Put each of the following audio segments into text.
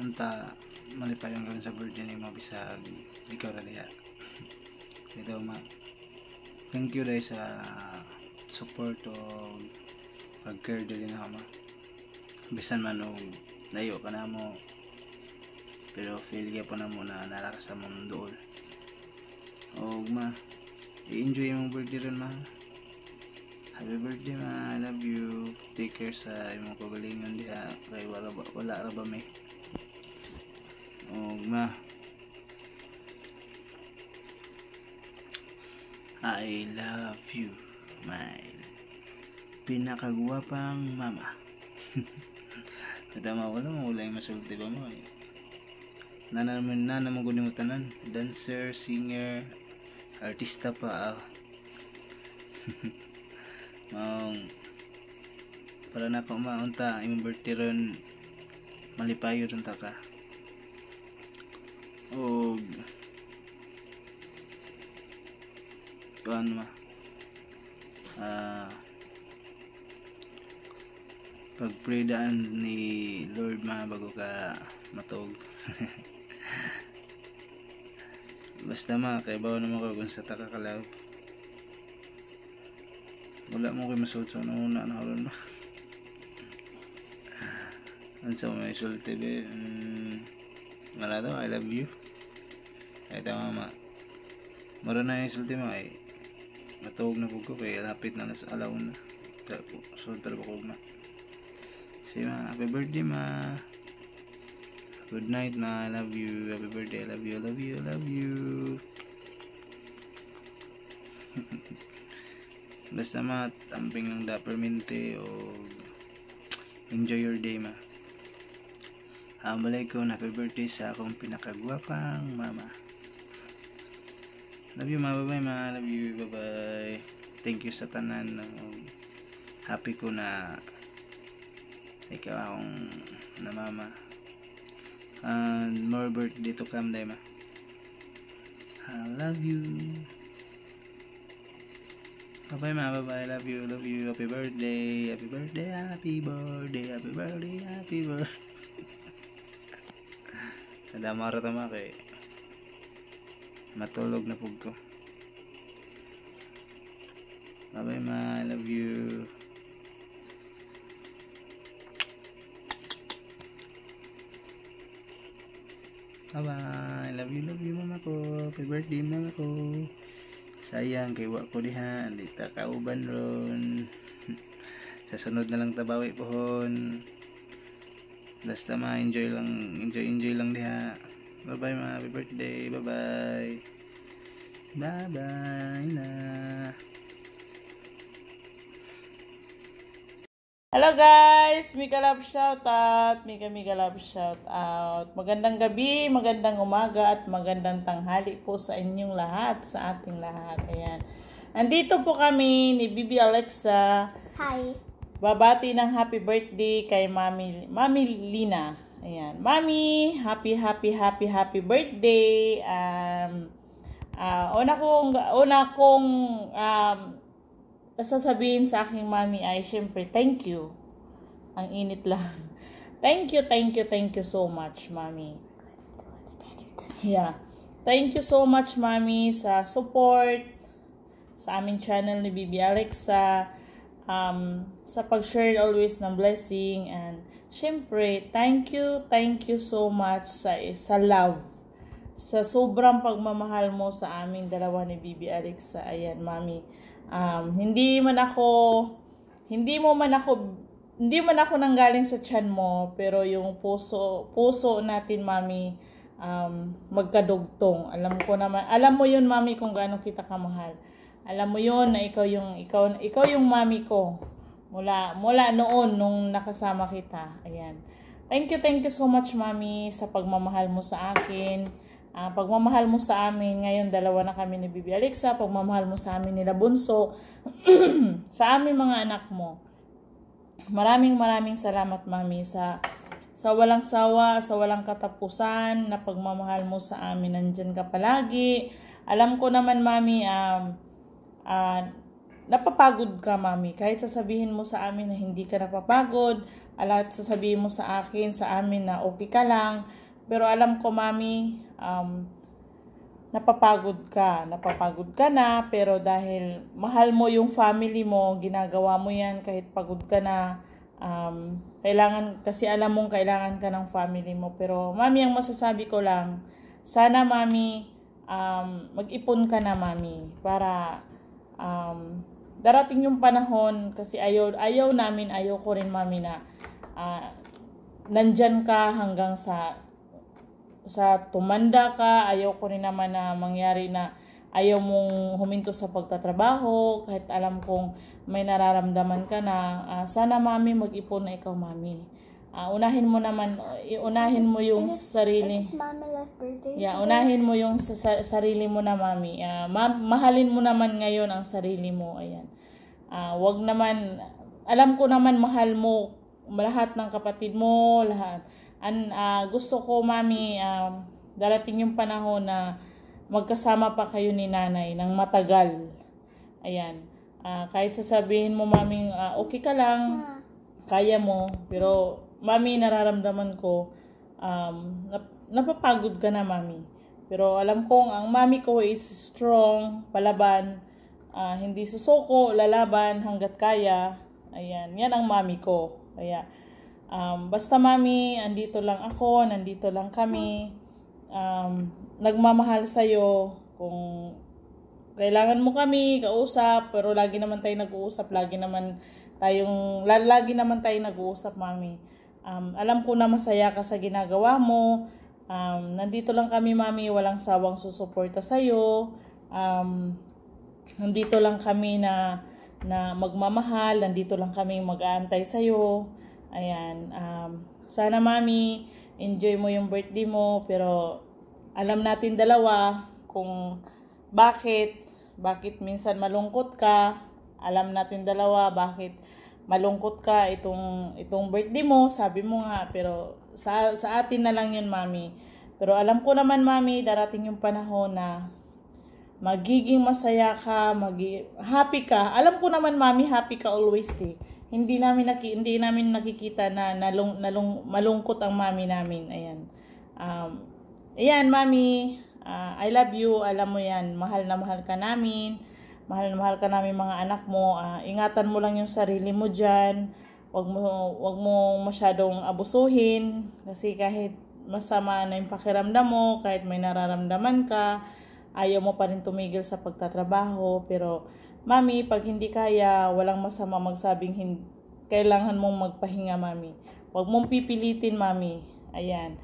unta malipayong gawin sa birthday ni mo bisag ikaw ra diha. Ito ma, thank you dahil sa support o pag-care dili na ma. Bisan man og layo ka na mo, pero feel ka pa na mo na nara sa mong dool. O ma, i-enjoy yung birthday ron ma. Happy birthday ma, I love you. Take care sa imong kagalingon diha kay wala ra ba may. O ma, I love you, my pinakagwapang mama. Tama, wala yung masulti ba mo eh. Nana mo mo tanan, dancer, singer, artista pa para na ko maunta imong birthday ron malipayo ron ta ka. O kuan ma pag-pray daan ni Lord ma bago ka matog. Basta ma, kay bawa naman ka kung sa taka ka love. Wala mo kayo masud sa una na haron ma. Ansa mo may sulti be. Wala daw, I love you. Ay tama ma. Mara na yung sulti mo ay matog na ko kay lapit na sa alaw na. So tara ko ma. Say ma, happy birthday ma. Good night ma, I love you. Happy birthday, I love you, I love you, I love you. Basta ma, tamping ng dapermente o enjoy your day ma. Balay ko, happy birthday sa akong pinakagwapang mama. Love you ma, bye bye ma, love you, bye bye. Thank you sa tanan. Happy ko na ikaw akong na mama. More birthday to come day ma. I love you. Bye bye ma, bye bye, love you, love you. Happy birthday, happy birthday, happy birthday, happy birthday, happy birthday. Nadamara tama kay matulog na pug ko. Bye bye ma, I love you. Bye bye, love you mama ko. Happy birthday mama ko. Sayang kay wa ko diha, di ta kauban ron. Sa sunod na lang tabawi pohon. Basta ma, enjoy lang diha. Bye bye ma, happy birthday. Bye bye. Bye bye na. Hello guys, Mika Love shoutout, Mika Love shoutout. Magandang gabi, magandang umaga at magandang tanghali po sa inyong lahat, sa ating lahat. Ayan. Nandito po kami ni Bibi Alexa. Hi. Babati ng happy birthday kay Mami Lina. Ayan. Mami, happy birthday. Una kong sasabihin sa aking mami ay syempre thank you. Ang init lang. Thank you so much, mami. Yeah. Thank you so much, mami, sa support sa aming channel ni Bibi Alexa, sa pag-share always ng blessing, and syempre thank you so much sa love, sa sobrang pagmamahal mo sa aming dalawa ni Bibi Alexa. Ayan, mami. Hindi man ako nanggaling sa tiyan mo, pero yung puso natin, mami, magkadugtong. Alam mo yun, mami, kung gaano kita kamahal. Alam mo yun na ikaw yung mami ko mula noon nung nakasama kita. Ayan. Thank you so much, mami, sa pagmamahal mo sa akin. Pagmamahal mo sa amin, ngayon dalawa na kami ni Bibi Alexa, pagmamahal mo sa amin nila Bunso, sa aming mga anak mo. Maraming salamat, mami, sa walang sawa, sa walang katapusan na pagmamahal mo sa amin. Nandyan ka palagi. Alam ko naman, mami, napapagod ka, mami. Kahit sasabihin mo sa amin na hindi ka napapagod, at sasabihin mo sa akin, sa amin na okay ka lang. Pero alam ko, mami, napapagod ka na, pero dahil mahal mo yung family mo, ginagawa mo yan kahit pagod ka na. Kailangan, kasi alam mong kailangan ka ng family mo. Pero mami, ang masasabi ko lang, sana mami, mag-ipon ka na, mami, para darating yung panahon, kasi ayaw ko rin, mami, na nandyan ka hanggang sa tumanda ka. Ayaw ko rin naman na mangyari na ayaw mong huminto sa pagtatrabaho kahit alam kong may nararamdaman ka na. Sana, mami, mag-ipon na ikaw, mami. Unahin mo yung sarili. It's Mama last birthday. Yeah, unahin mo yung sarili mo na, mami. Mahalin mo naman ngayon ang sarili mo. Ayan. Wag naman, alam ko naman mahal mo lahat ng kapatid mo, lahat. Gusto ko, mami, darating yung panahon na magkasama pa kayo ni nanay ng matagal. Ayan. Kahit sasabihin mo, mami, okay ka lang, kaya mo, pero mami, nararamdaman ko, napapagod ka na, mami. Pero alam kong ang mami ko is strong, palaban, hindi susuko, lalaban hanggat kaya. Ayan, yan ang mami ko. Kaya, basta, mami, andito lang ako, nandito lang kami. Nagmamahal sa'yo. Kung kailangan mo kami, kausap, pero lagi naman tayo nag-uusap, lagi naman tayo nag-uusap, mami. Alam ko na masaya ka sa ginagawa mo. Nandito lang kami, mami, walang sawang susuporta sa'yo. Nandito lang kami na magmamahal, nandito lang kami mag-aantay sa'yo. Ayan. Sana, mami, enjoy mo yung birthday mo, pero alam natin dalawa kung bakit minsan malungkot ka. Alam natin dalawa bakit malungkot ka itong birthday mo, sabi mo nga, pero sa atin na lang yun, mami. Pero alam ko naman, mami, darating yung panahon na magiging masaya ka, happy ka. Alam ko naman, mami, happy ka always, eh. Hindi namin nakikita na malungkot ang mami namin. Ayan. Ayan, mami, I love you. Alam mo yan, mahal na mahal ka namin. Mahal na mahal ka namin mga anak mo. Ingatan mo lang yung sarili mo dyan. Wag mo masyadong abusuhin. Kasi kahit masama na yung pakiramdam mo, kahit may nararamdaman ka, ayaw mo pa rin tumigil sa pagtatrabaho. Pero, mami, pag hindi kaya, walang masama magsabing kailangan mong magpahinga, mami. Wag mong pipilitin, mami. Ayan.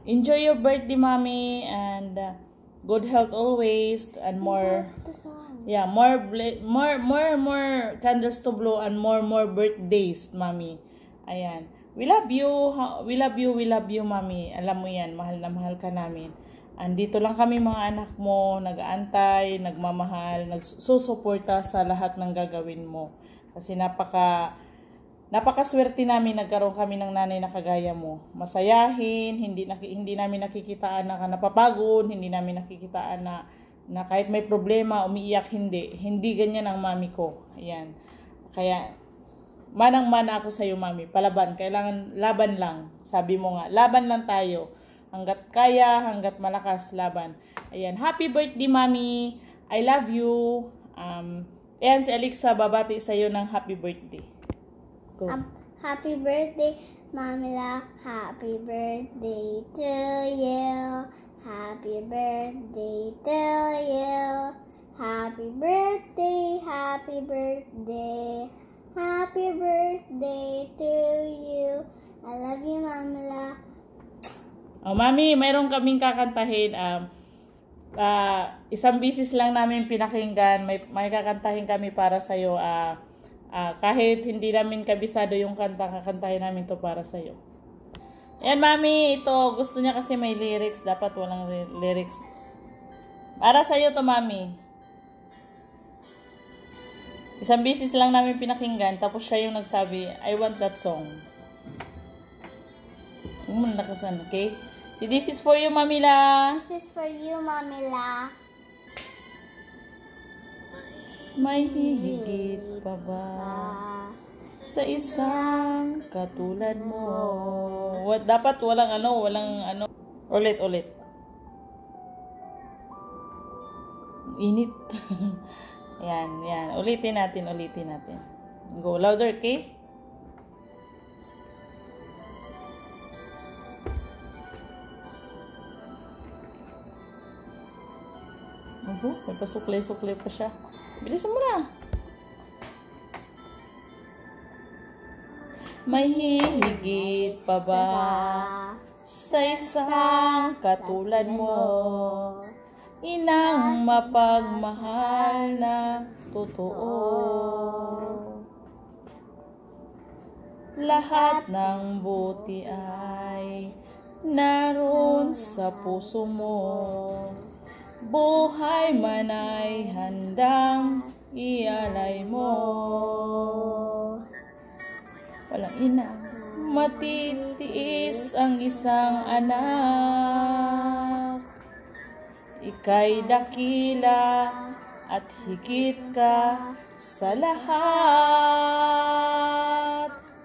Enjoy your birthday, mami, and good health always, and more candles to blow, and more birthdays, mami. Ayan. We love you, mami. Alam mo yan, mahal na mahal ka namin. Andito lang kami, mga anak mo, nag-aantay, nagmamahal, nagsusuporta sa lahat ng gagawin mo. Kasi napakaswerte namin, nagkaroon kami ng nanay na kagaya mo. Masayahin, hindi namin nakikitaan na napapagod, hindi namin nakikitaan na kahit may problema, umiiyak, hindi ganyan ang mami ko. Ayan. Kaya, manang-mana ako sa'yo, mami. Palaban, kailangan laban lang. Sabi mo nga, laban lang tayo. Hanggat kaya, hanggat malakas, laban. Ayan. Happy birthday, mami. I love you. Ayan, si Alexa, babati sa'yo ng happy birthday. Go. Happy birthday, Mamila. Happy birthday to you. Happy birthday to you. Happy birthday, happy birthday. Happy birthday to you. I love you, Mamila. Mami, mayroon kaming kakantahin. Isang bisis lang namin pinakinggan. May kakantahin kami para sa'yo. Kahit hindi namin kabisado yung kanta, kakantahin namin to para sa'yo. Ayan, mami, ito. Gusto niya kasi may lyrics. Dapat walang lyrics. Para sa'yo to, mami. Isang bisis lang namin pinakinggan. Tapos siya yung nagsabi, I want that song. Nakasan, okay? So, this is for you, Mamila. This is for you, Mamila. May hihigit pa ba sa isang katulad mo? Dapat walang ano. Ulit. Init. Yan. Ulitin natin. Go louder, okay? May pasuklay-suklay pa siya. Bilisan mo na. May hihigit pa ba sa isang katulad mo? Inang mapagmahal na totoo. Lahat ng buti ay naroon sa puso mo. Buhay man ay handang ialay mo. Walang ina matitiis ang isang anak. Ika'y dakila at higit ka sa lahat.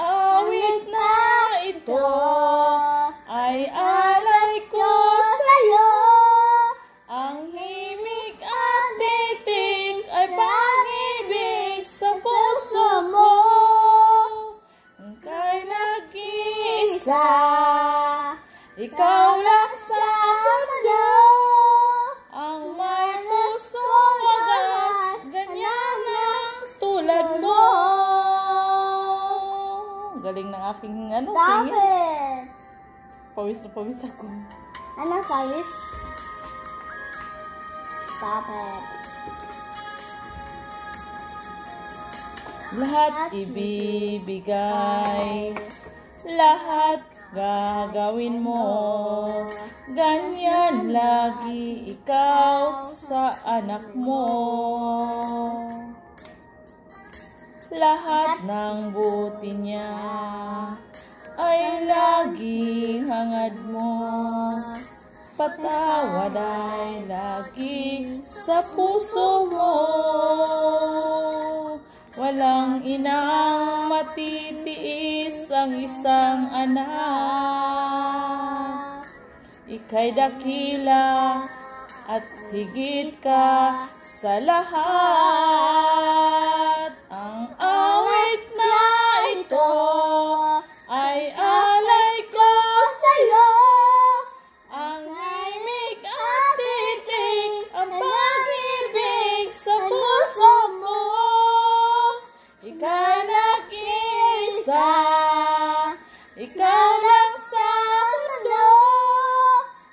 Awit na ito ay alay ko sa'yo. Ang himig at titig ay pag-ibig sa puso mo. Ika'y nag-iisa, ikaw lang sa mundo. Ang may pusong wagas, ganyan ang tulad mo. Galing ng aking Stop singing. it! Pawis na pawis ako. Ano, Paris? Stop it. Lahat ibibigay, lahat gagawin mo. Ganyan lagi ikaw sa anak mo. Lahat ng buti niya ay laging hangad mo. Patawad ay lagi sa puso mo. Walang inang matitiis ang isang anak. Ika'y dakila at higit ka sa lahat. Ang awit na ito ay alay ko sa'yo. Ang himig at titig, ang pag-ibig sa puso mo. Ikaw nag-iisa, ikaw lang sa mundo.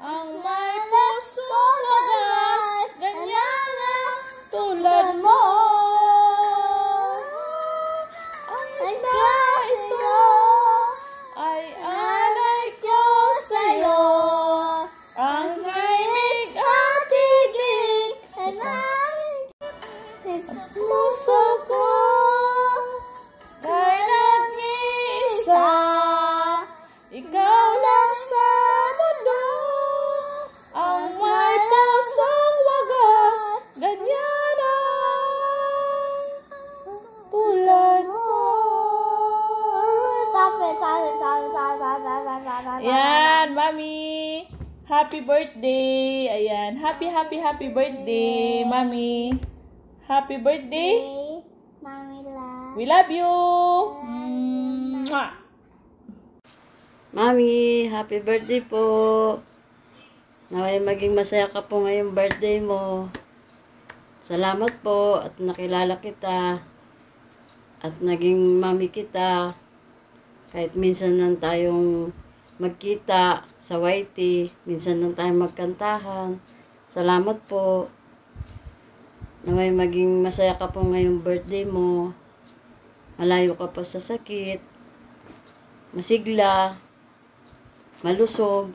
Ang may pusong wagas, ganyan ang tulad mo. Ang na ito ay alay ko sa'yo. Ang himig at tigig ay nangingin sa puso ko. Kay nag-iisa, ikaw lang sa mundo. Ang may pusong wagas, ganyan ang tulad mo. Stop it. Ayan, Mami. Happy birthday. Ayan. Happy birthday, Mami. Happy birthday. Mommy love. We love you. Mwah. Mami, happy birthday po. Naway maging masaya ka po ngayong birthday mo. Salamat po at nakilala kita. At naging mami kita. Kahit minsan lang tayong magkita sa YT. Minsan lang tayong magkantahan. Salamat po. Naway maging masaya ka po ngayong birthday mo. Malayo ka pa sa sakit. Masigla. Malusog.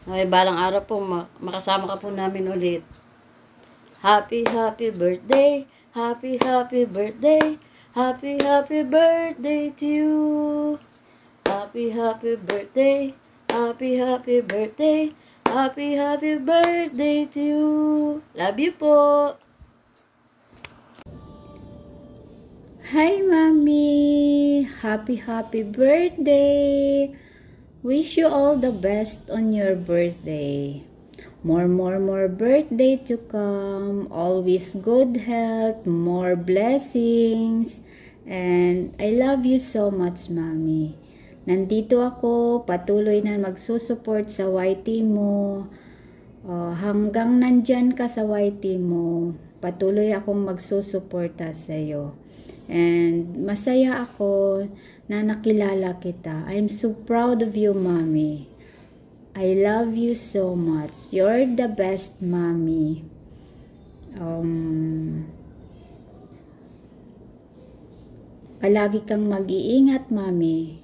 Naway balang araw po makasama ka po namin ulit. Happy birthday. Happy birthday. Happy birthday to you. Happy birthday. Happy birthday. Happy birthday to you. Love you po. Hi, Mommy! Happy birthday! Wish you all the best on your birthday. More birthday to come. Always good health, more blessings. And I love you so much, Mommy. Nandito ako, patuloy na magsusupport sa YT mo. Hanggang nandyan ka sa YT mo, patuloy akong magsusuporta sa iyo. And masaya ako na nakilala kita. I'm so proud of you, Mommy. I love you so much. You're the best, Mommy. Palagi kang mag-iingat, Mommy.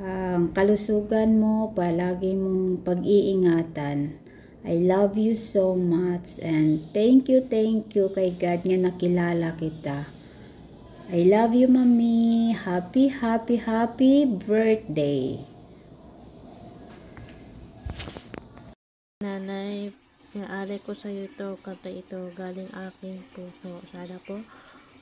Ang kalusugan mo, palagi mong pag-iingatan. I love you so much and thank you kay God nga nakilala kita. I love you, Mommy. Happy birthday. Nanay, inaari ko sa iyo ito, kanta ito, galing aking puso. Sana po,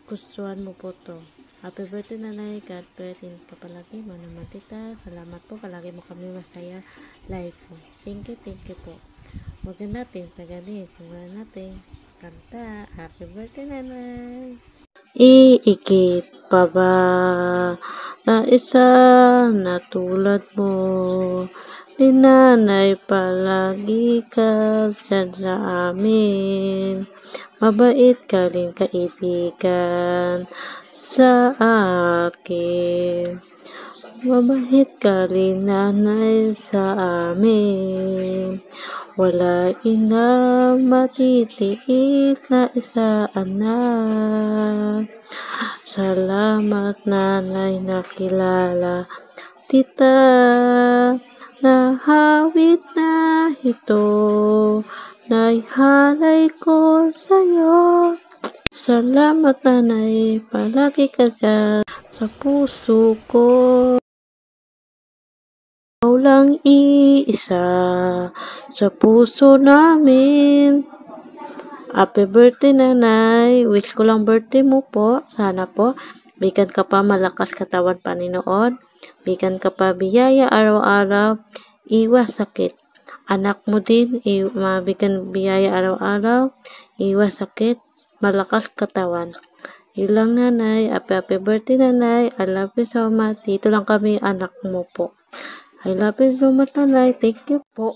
gustuhan mo po to. Happy birthday, Nanay. God bless ka palagi. Manaman tita. Salamat po. Palagi mo kami masaya. Life po. Thank you po. Huwag natin, tagalin. Huwag natin. Kanta. Happy birthday, Nanay. Iikit pa ba na isa na tulad mo? Ni Nanay, palagi ka dyan sa amin. Mabait ka rin kaibigan sa akin. Mabait ka rin, Nanay, sa amin. Wala ina matitiis na isa, anak. Salamat, Nanay, nakilala tita. Nahawit na ito, naihalay ko sa'yo. Salamat, Nanay, palagi ka dyan sa puso ko. Ikaw lang iisa sa puso namin. Happy birthday, Nanay. Wish ko lang birthday mo po. Sana po, bigyan ka pa malakas katawan, Panginoon. Bigyan ka pa biyaya araw-araw. Iwas sakit. Anak mo din, mabigyan biyaya araw-araw. Iwas sakit. Malakas katawan. Yun lang, Nanay. Happy birthday, Nanay. I love you so much. Dito lang kami, anak mo po. I love you so much, Nanay. Thank you po.